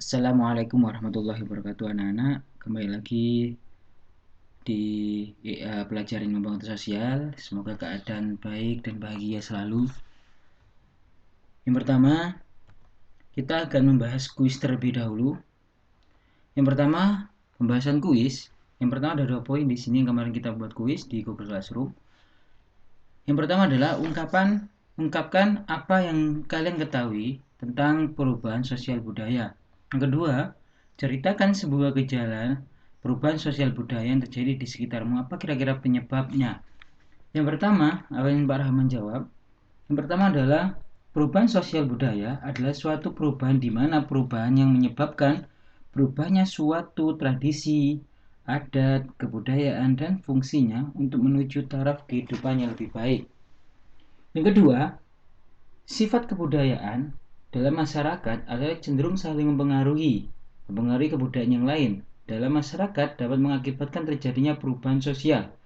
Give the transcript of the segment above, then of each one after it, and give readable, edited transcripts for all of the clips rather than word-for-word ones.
Assalamualaikum warahmatullahi wabarakatuh anak-anak. Kembali lagi di pelajaran membangun sosial. Semoga keadaan baik dan bahagia selalu. Yang pertama, kita akan membahas kuis terlebih dahulu. Yang pertama, pembahasan kuis. Yang pertama ada 2 poin di sini yang kemarin kita buat kuis di Google Classroom. Yang pertama adalah ungkapkan apa yang kalian ketahui tentang perubahan sosial budaya. Yang kedua, ceritakan sebuah gejala perubahan sosial budaya yang terjadi di sekitarmu. Apa kira-kira penyebabnya? Yang pertama, apa yang Pak Rahman jawab? Yang pertama adalah perubahan sosial budaya adalah suatu perubahan di mana perubahan yang menyebabkan berubahnya suatu tradisi, adat, kebudayaan, dan fungsinya untuk menuju taraf kehidupan yang lebih baik. Yang kedua, sifat kebudayaan dalam masyarakat adalah cenderung saling mempengaruhi kebudayaan yang lain. Dalam masyarakat dapat mengakibatkan terjadinya perubahan sosial.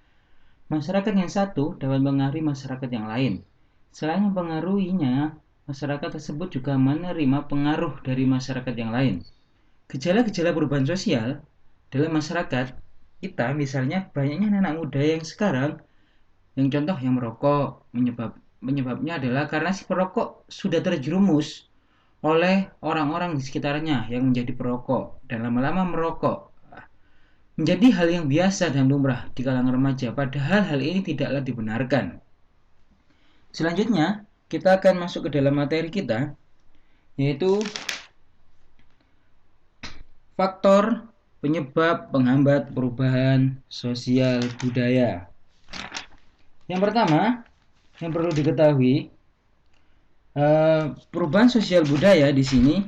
Masyarakat yang satu dapat mengaruhi masyarakat yang lain. Selain mempengaruhinya, masyarakat tersebut juga menerima pengaruh dari masyarakat yang lain. Gejala-gejala perubahan sosial dalam masyarakat kita, misalnya banyaknya anak muda yang sekarang, yang contoh yang merokok, menyebabnya adalah karena si perokok sudah terjerumus oleh orang-orang di sekitarnya yang menjadi perokok dan lama-lama merokok. Menjadi hal yang biasa dan lumrah di kalangan remaja, padahal hal ini tidaklah dibenarkan. Selanjutnya, kita akan masuk ke dalam materi kita, yaitu faktor penyebab penghambat perubahan sosial budaya. Yang pertama, yang perlu diketahui, perubahan sosial budaya di sini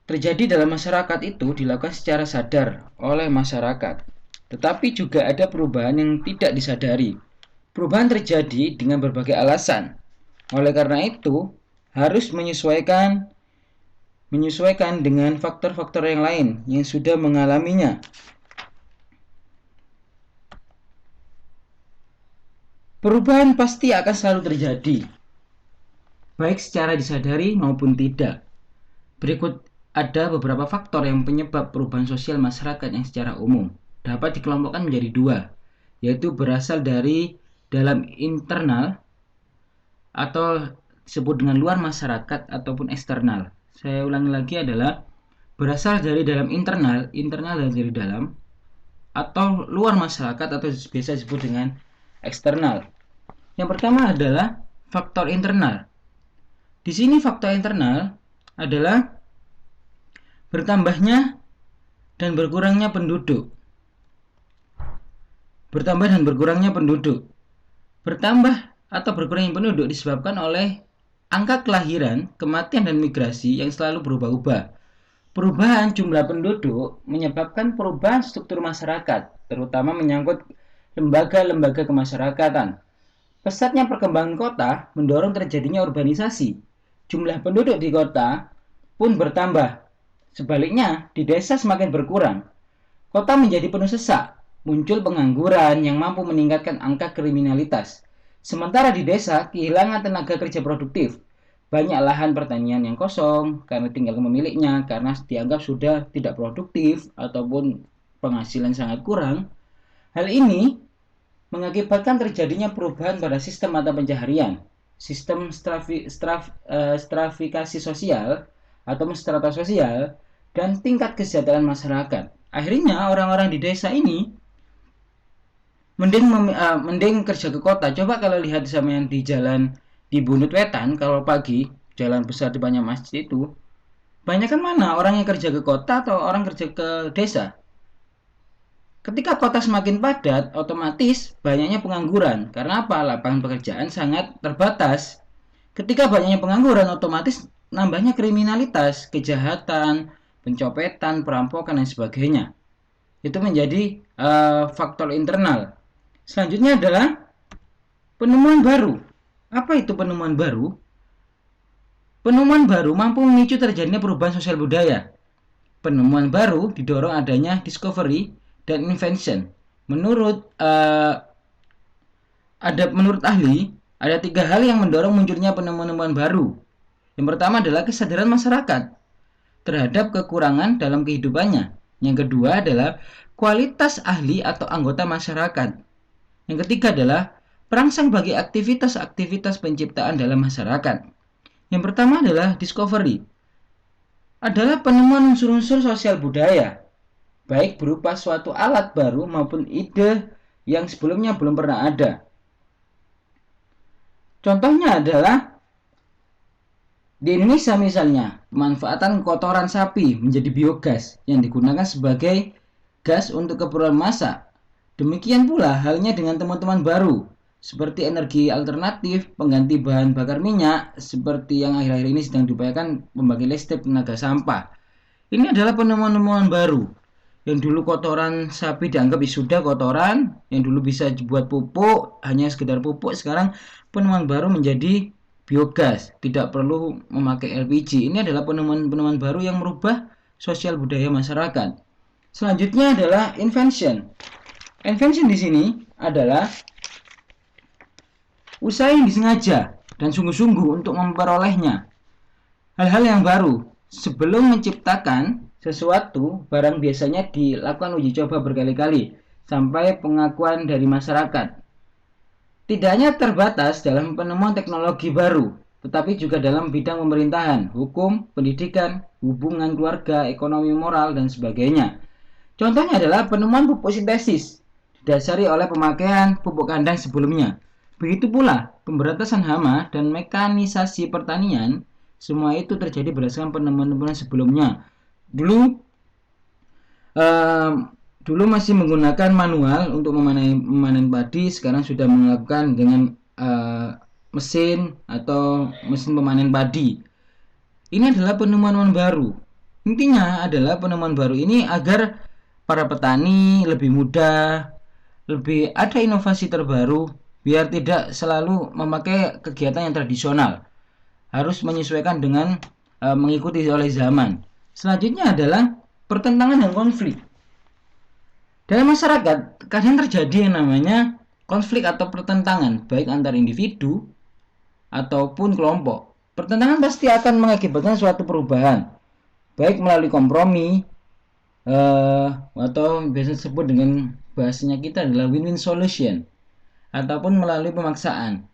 terjadi dalam masyarakat itu dilakukan secara sadar oleh masyarakat. Tetapi juga ada perubahan yang tidak disadari. Perubahan terjadi dengan berbagai alasan. Oleh karena itu, harus menyesuaikan dengan faktor-faktor yang lain yang sudah mengalaminya. Perubahan pasti akan selalu terjadi, baik secara disadari maupun tidak. Berikut ada beberapa faktor yang penyebab perubahan sosial masyarakat yang secara umum dapat dikelompokkan menjadi 2, yaitu berasal dari dalam internal atau disebut dengan luar masyarakat ataupun eksternal. Saya ulangi lagi, adalah berasal dari dalam internal dan dari dalam, atau luar masyarakat atau biasa disebut dengan eksternal. Yang pertama adalah faktor internal. Di sini faktor internal adalah bertambahnya dan berkurangnya penduduk. Bertambah atau berkurangnya penduduk disebabkan oleh angka kelahiran, kematian, dan migrasi yang selalu berubah-ubah. Perubahan jumlah penduduk menyebabkan perubahan struktur masyarakat, terutama menyangkut lembaga-lembaga kemasyarakatan. Pesatnya perkembangan kota mendorong terjadinya urbanisasi. Jumlah penduduk di kota pun bertambah. Sebaliknya, di desa semakin berkurang. Kota menjadi penuh sesak, muncul pengangguran yang mampu meningkatkan angka kriminalitas. Sementara di desa, kehilangan tenaga kerja produktif. Banyak lahan pertanian yang kosong karena tinggal pemiliknya, karena dianggap sudah tidak produktif ataupun penghasilan sangat kurang. Hal ini mengakibatkan terjadinya perubahan pada sistem mata pencaharian, sistem stratifikasi sosial atau strata sosial, dan tingkat kesejahteraan masyarakat. Akhirnya orang-orang di desa ini mending kerja ke kota. Coba kalau lihat sama yang di jalan di Bunut Wetan, kalau pagi jalan besar di banyak masjid itu, banyak kan mana orang yang kerja ke kota atau orang kerja ke desa? Ketika kota semakin padat, otomatis banyaknya pengangguran. Karena apa? Lapangan pekerjaan sangat terbatas. Ketika banyaknya pengangguran, otomatis nambahnya kriminalitas, kejahatan, pencopetan, perampokan, dan sebagainya. Itu menjadi faktor internal. Selanjutnya adalah penemuan baru. Apa itu penemuan baru? Penemuan baru mampu memicu terjadinya perubahan sosial budaya. Penemuan baru didorong adanya discovery dan invention. Menurut ahli, ada 3 hal yang mendorong munculnya penemuan-penemuan baru. Yang pertama adalah kesadaran masyarakat. terhadap kekurangan dalam kehidupannya. Yang kedua adalah kualitas ahli atau anggota masyarakat. Yang ketiga adalah perangsang bagi aktivitas-aktivitas penciptaan dalam masyarakat. Yang pertama adalah discovery. Adalah penemuan unsur-unsur sosial budaya, baik berupa suatu alat baru maupun ide yang sebelumnya belum pernah ada. Contohnya adalah di Indonesia misalnya, pemanfaatan kotoran sapi menjadi biogas yang digunakan sebagai gas untuk keperluan masak. Demikian pula halnya dengan temuan-temuan baru, seperti energi alternatif, pengganti bahan bakar minyak, seperti yang akhir-akhir ini sedang diupayakan pembangkit listrik tenaga sampah. Ini adalah penemuan-penemuan baru. Yang dulu kotoran sapi dianggap sudah kotoran, yang dulu bisa dibuat pupuk, hanya sekedar pupuk, sekarang penemuan baru menjadi biogas, tidak perlu memakai LPG. Ini adalah penemuan-penemuan baru yang merubah sosial budaya masyarakat. Selanjutnya adalah invention. Invention di sini adalah usaha yang disengaja dan sungguh-sungguh untuk memperolehnya hal-hal yang baru. Sebelum menciptakan sesuatu, barang biasanya dilakukan uji coba berkali-kali sampai pengakuan dari masyarakat. Tidak hanya terbatas dalam penemuan teknologi baru, tetapi juga dalam bidang pemerintahan, hukum, pendidikan, hubungan keluarga, ekonomi moral, dan sebagainya. Contohnya adalah penemuan pupuk sintesis, didasari oleh pemakaian pupuk kandang sebelumnya. Begitu pula pemberantasan hama dan mekanisasi pertanian, semua itu terjadi berdasarkan penemuan-penemuan sebelumnya. Dulu masih menggunakan manual untuk memanen padi, sekarang sudah melakukan dengan mesin atau mesin pemanen padi. Ini adalah penemuan baru. Intinya adalah penemuan baru ini agar para petani lebih mudah, lebih ada inovasi terbaru, biar tidak selalu memakai kegiatan yang tradisional. Harus menyesuaikan dengan mengikuti oleh zaman. Selanjutnya adalah pertentangan dan konflik. Dalam masyarakat, kadang terjadi yang namanya konflik atau pertentangan, baik antar individu ataupun kelompok. Pertentangan pasti akan mengakibatkan suatu perubahan, baik melalui kompromi, atau biasa disebut dengan bahasanya kita adalah win-win solution, ataupun melalui pemaksaan.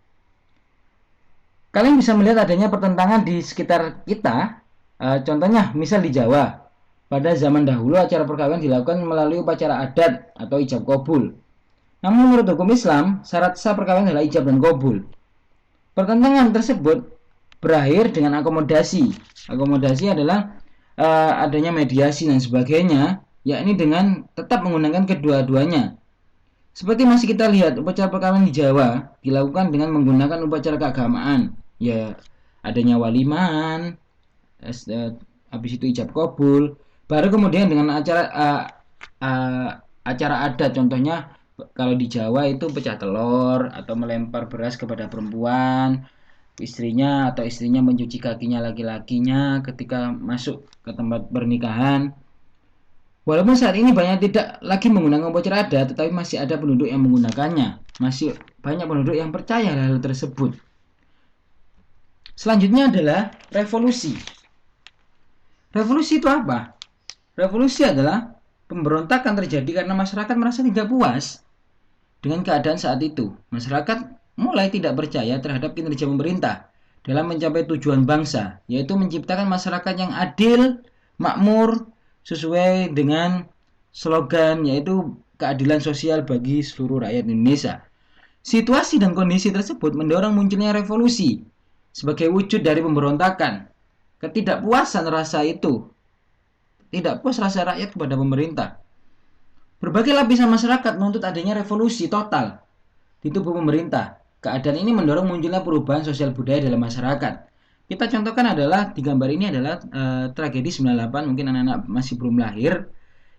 Kalian bisa melihat adanya pertentangan di sekitar kita, contohnya misal di Jawa. Pada zaman dahulu acara perkawinan dilakukan melalui upacara adat atau ijab kabul. Namun menurut hukum Islam, syarat sah perkawinan adalah ijab dan kabul. Pertentangan tersebut berakhir dengan akomodasi. Akomodasi adalah adanya mediasi dan sebagainya, yakni dengan tetap menggunakan kedua-duanya. Seperti masih kita lihat, upacara perkawinan di Jawa dilakukan dengan menggunakan upacara keagamaan, ya adanya waliman, habis itu ijab kabul. Baru kemudian dengan acara adat, contohnya kalau di Jawa itu pecah telur atau melempar beras kepada perempuan, istrinya, atau istrinya mencuci kakinya laki-lakinya ketika masuk ke tempat pernikahan. Walaupun saat ini banyak tidak lagi menggunakan upacara adat, tetapi masih ada penduduk yang menggunakannya. Masih banyak penduduk yang percaya hal tersebut. Selanjutnya adalah revolusi. Revolusi itu apa? Revolusi adalah pemberontakan terjadi karena masyarakat merasa tidak puas dengan keadaan saat itu. Masyarakat mulai tidak percaya terhadap kinerja pemerintah dalam mencapai tujuan bangsa, yaitu menciptakan masyarakat yang adil, makmur, sesuai dengan slogan yaitu keadilan sosial bagi seluruh rakyat Indonesia. Situasi dan kondisi tersebut mendorong munculnya revolusi sebagai wujud dari pemberontakan. Ketidakpuasan rasa itu, tidak puas rasa rakyat kepada pemerintah. Berbagai lapisan masyarakat menuntut adanya revolusi total di tubuh pemerintah. Keadaan ini mendorong munculnya perubahan sosial budaya dalam masyarakat. Kita contohkan adalah di gambar ini adalah tragedi 98, mungkin anak-anak masih belum lahir.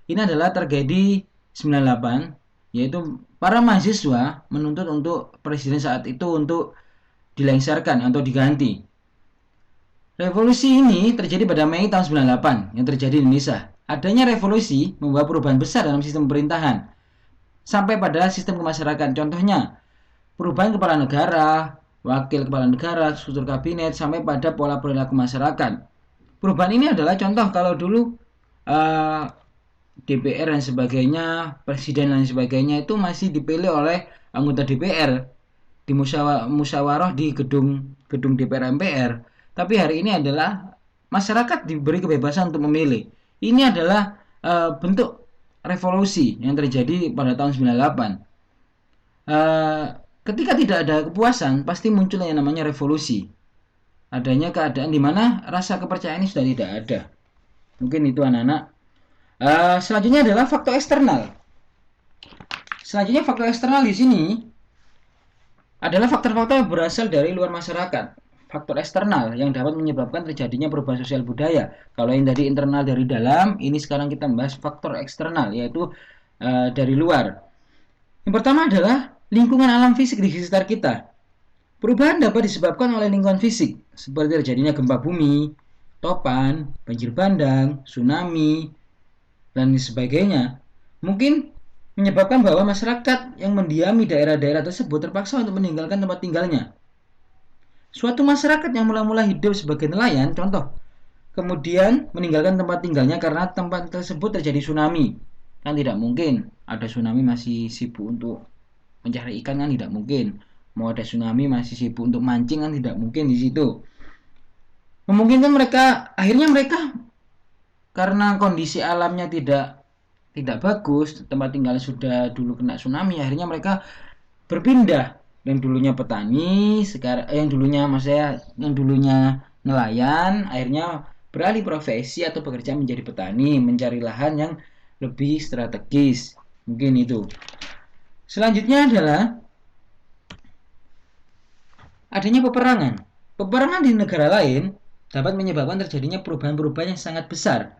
Ini adalah tragedi 98, yaitu para mahasiswa menuntut untuk presiden saat itu untuk dilengsarkan atau diganti. Revolusi ini terjadi pada Mei tahun 98 yang terjadi di Indonesia. Adanya revolusi membawa perubahan besar dalam sistem pemerintahan sampai pada sistem kemasyarakatan. Contohnya, perubahan kepala negara, wakil kepala negara, struktur kabinet, sampai pada pola perilaku masyarakat. Perubahan ini adalah contoh kalau dulu DPR dan sebagainya, presiden dan sebagainya itu masih dipilih oleh anggota DPR di musyawarah di gedung DPR MPR. Tapi hari ini adalah masyarakat diberi kebebasan untuk memilih. Ini adalah bentuk revolusi yang terjadi pada tahun 98. Ketika tidak ada kepuasan, pasti muncul yang namanya revolusi. Adanya keadaan di mana rasa kepercayaan ini sudah tidak ada. Mungkin itu anak-anak. Selanjutnya adalah faktor eksternal. Selanjutnya faktor eksternal di sini adalah faktor-faktor yang berasal dari luar masyarakat. Faktor eksternal yang dapat menyebabkan terjadinya perubahan sosial budaya. Kalau yang tadi internal dari dalam, ini sekarang kita membahas faktor eksternal, yaitu dari luar. Yang pertama adalah lingkungan alam fisik di sekitar kita. Perubahan dapat disebabkan oleh lingkungan fisik, seperti terjadinya gempa bumi, topan, banjir bandang, tsunami, dan sebagainya. Mungkin menyebabkan bahwa masyarakat yang mendiami daerah-daerah tersebut terpaksa untuk meninggalkan tempat tinggalnya. Suatu masyarakat yang mula-mula hidup sebagai nelayan, contoh, kemudian meninggalkan tempat tinggalnya karena tempat tersebut terjadi tsunami. Kan tidak mungkin ada tsunami masih sibuk untuk mencari ikan, kan tidak mungkin. Mau ada tsunami masih sibuk untuk mancing, kan tidak mungkin di situ. Memungkinkan akhirnya mereka karena kondisi alamnya tidak bagus, tempat tinggal sudah dulu kena tsunami, akhirnya mereka berpindah. Yang dulunya petani, sekarang yang dulunya nelayan, akhirnya beralih profesi atau bekerja menjadi petani, mencari lahan yang lebih strategis. Mungkin itu. Selanjutnya adalah adanya peperangan. Peperangan di negara lain dapat menyebabkan terjadinya perubahan-perubahan yang sangat besar,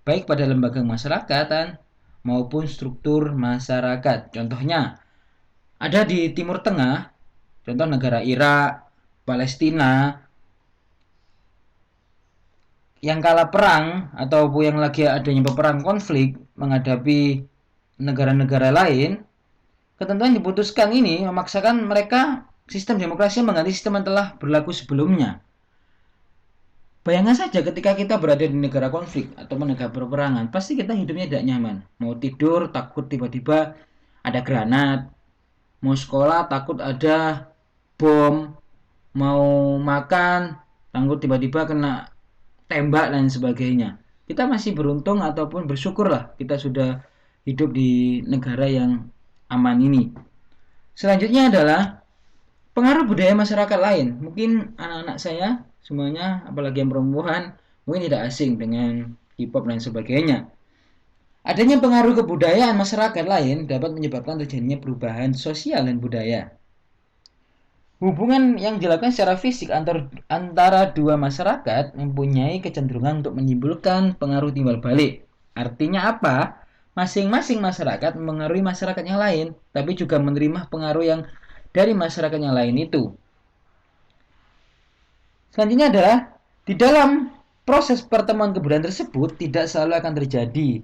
baik pada lembaga masyarakatan maupun struktur masyarakat. Contohnya, ada di Timur Tengah, contoh negara Irak, Palestina, yang kalah perang ataupun yang lagi adanya peperang konflik menghadapi negara-negara lain, ketentuan diputuskan ini memaksakan mereka sistem demokrasi mengganti sistem yang telah berlaku sebelumnya. Bayangkan saja ketika kita berada di negara konflik atau negara peperangan, pasti kita hidupnya tidak nyaman. Mau tidur takut tiba-tiba ada granat, mau sekolah takut ada bom, mau makan takut tiba-tiba kena tembak dan sebagainya. Kita masih beruntung ataupun bersyukurlah kita sudah hidup di negara yang aman ini. Selanjutnya adalah pengaruh budaya masyarakat lain. Mungkin anak-anak saya semuanya, apalagi yang perempuan, mungkin tidak asing dengan hip hop dan sebagainya. Adanya pengaruh kebudayaan masyarakat lain dapat menyebabkan terjadinya perubahan sosial dan budaya. Hubungan yang dilakukan secara fisik antara dua masyarakat mempunyai kecenderungan untuk menimbulkan pengaruh timbal balik. Artinya apa? Masing-masing masyarakat mempengaruhi masyarakat yang lain, tapi juga menerima pengaruh yang dari masyarakat yang lain itu. Selanjutnya adalah di dalam proses pertemuan kebudayaan tersebut tidak selalu akan terjadi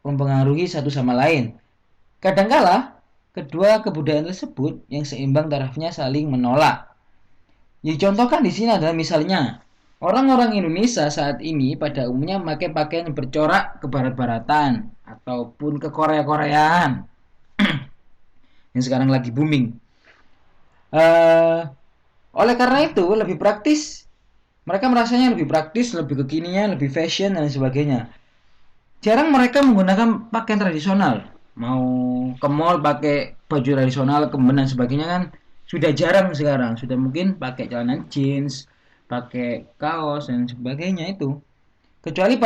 mempengaruhi satu sama lain. Kadangkala kedua kebudayaan tersebut yang seimbang tarafnya saling menolak. Dicontohkan di sini adalah misalnya orang-orang Indonesia saat ini pada umumnya memakai pakaian yang bercorak ke barat-baratan ataupun ke Korea-Koreaan yang sekarang lagi booming. Oleh karena itu lebih praktis, mereka merasanya lebih praktis, lebih kekinian, lebih fashion dan sebagainya. Jarang mereka menggunakan pakaian tradisional. Mau ke mall pakai baju tradisional, kemben dan sebagainya kan sudah jarang sekarang. Sudah mungkin pakai celana jeans, pakai kaos dan sebagainya itu. Kecuali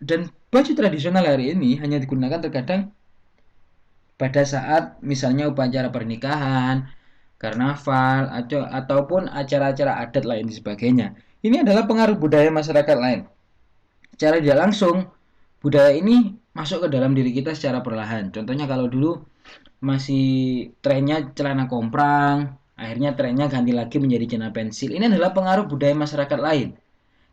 dan baju tradisional hari ini hanya digunakan terkadang pada saat misalnya upacara pernikahan, karnaval, ataupun acara-acara adat lain dan sebagainya. Ini adalah pengaruh budaya masyarakat lain. Secara tidak langsung, budaya ini masuk ke dalam diri kita secara perlahan. Contohnya kalau dulu masih trennya celana komprang, akhirnya trennya ganti lagi menjadi celana pensil. Ini adalah pengaruh budaya masyarakat lain.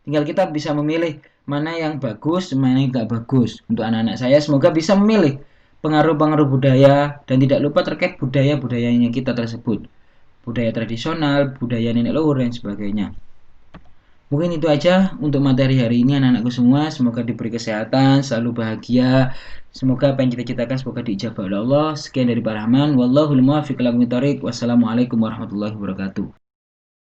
Tinggal kita bisa memilih mana yang bagus, mana yang tidak bagus. Untuk anak-anak saya semoga bisa memilih pengaruh-pengaruh budaya dan tidak lupa terkait budaya-budayanya kita tersebut. Budaya tradisional, budaya nenek leluhur dan sebagainya. Mungkin itu aja untuk materi hari ini anak-anakku semua. Semoga diberi kesehatan, selalu bahagia. Semoga apa yang kita citakan semoga diijabah oleh Allah. Sekian dari Pak Rahman. Wallahul muwaffiq ila aqwamit thoriq. Wassalamualaikum warahmatullahi wabarakatuh.